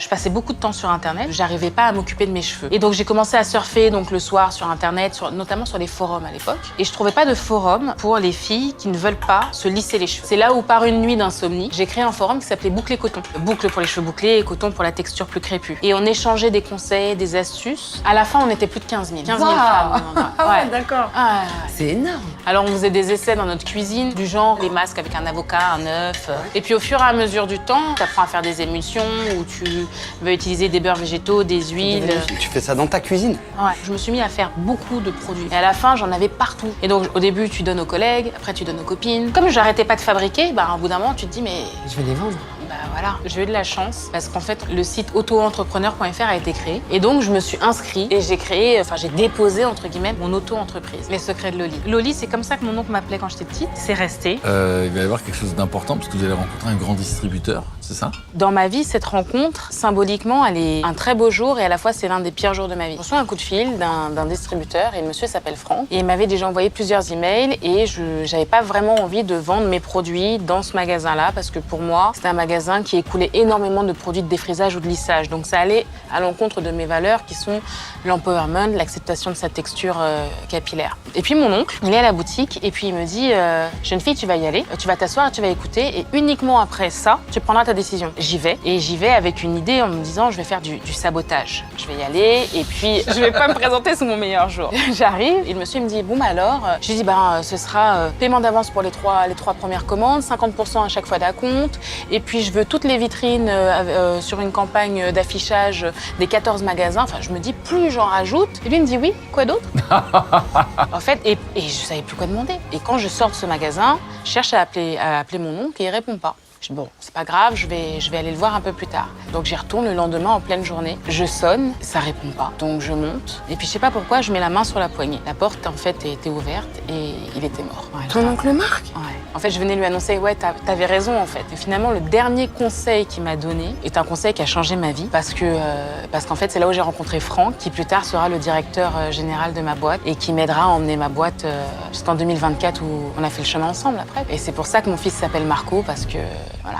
Je passais beaucoup de temps sur Internet. J'arrivais pas à m'occuper de mes cheveux. Et donc, j'ai commencé à surfer donc le soir sur Internet, notamment sur les forums à l'époque. Et je trouvais pas de forum pour les filles qui ne veulent pas se lisser les cheveux. C'est là où, par une nuit d'insomnie, j'ai créé un forum qui s'appelait Boucle et Coton. Boucle pour les cheveux bouclés et coton pour la texture plus crépue. Et on échangeait des conseils, des astuces. À la fin, on était plus de 15 000. 15 000 femmes. Ouais, d'accord. Ah, C'est énorme. alors, on faisait des essais dans notre cuisine, du genre les masques avec un avocat, un œuf. Et puis, au fur et à mesure du temps, tu apprends à faire des émulsions où tu vas utiliser des beurres végétaux, des huiles. Tu fais ça dans ta cuisine? Ouais, je me suis mis à faire beaucoup de produits. Et à la fin, j'en avais partout. Et donc, au début, tu donnes aux collègues, après, tu donnes aux copines. Comme j'arrêtais pas de fabriquer, bah, au bout d'un moment, tu te dis, mais Je vais les vendre. bah voilà, j'ai eu de la chance parce qu'en fait, le site autoentrepreneur.fr a été créé. Et donc, je me suis inscrite et j'ai créé, j'ai déposé, entre guillemets, mon auto-entreprise. Les secrets de Loli. Loli, c'est comme ça que mon oncle m'appelait quand j'étais petite. C'est resté. Il va y avoir quelque chose d'important parce que vous allez rencontrer un grand distributeur, c'est ça? Dans ma vie, cette rencontre, symboliquement, elle est un très beau jour et à la fois, c'est l'un des pires jours de ma vie. Je reçois un coup de fil d'un distributeur et le monsieur s'appelle Franck. Et il m'avait déjà envoyé plusieurs emails et je n'avais pas vraiment envie de vendre mes produits dans ce magasin-là parce que pour moi, c'était un magasin qui écoulait énormément de produits de défrisage ou de lissage. Donc ça allait à l'encontre de mes valeurs qui sont l'empowerment, l'acceptation de sa texture capillaire. Et puis mon oncle, il est à la boutique et puis il me dit jeune fille, tu vas y aller, tu vas t'asseoir, tu vas écouter et uniquement après ça, tu prendras ta décision. J'y vais et j'y vais avec une idée en me disant je vais faire du sabotage. Je vais y aller et puis je vais pas me présenter sous mon meilleur jour. J'arrive et le monsieur me dit bon bah alors, je lui dis ce sera paiement d'avance pour les trois premières commandes, 50% à chaque fois d'acompte et puis je veux toutes les vitrines sur une campagne d'affichage des 14 magasins. Enfin, je me dis, plus j'en rajoute. Et lui, il me dit, oui, quoi d'autre? En fait, et je savais plus quoi demander. Et quand je sors de ce magasin, je cherche à appeler mon oncle et il répond pas. Je dis, bon, c'est pas grave, je vais aller le voir un peu plus tard. Donc j'y retourne le lendemain en pleine journée. Je sonne, ça répond pas. Donc je monte. Et puis je sais pas pourquoi, je mets la main sur la poignée. La porte, en fait, était ouverte et il était mort. Ouais, Ton oncle Marc? Ouais. En fait, je venais lui annoncer, ouais, t'avais raison, en fait. Et finalement, le dernier conseil qu'il m'a donné est un conseil qui a changé ma vie parce qu'en fait, c'est là où j'ai rencontré Franck, qui plus tard sera le directeur général de ma boîte et qui m'aidera à emmener ma boîte jusqu'en 2024 où on a fait le chemin ensemble après. Et c'est pour ça que mon fils s'appelle Marco parce que, voilà.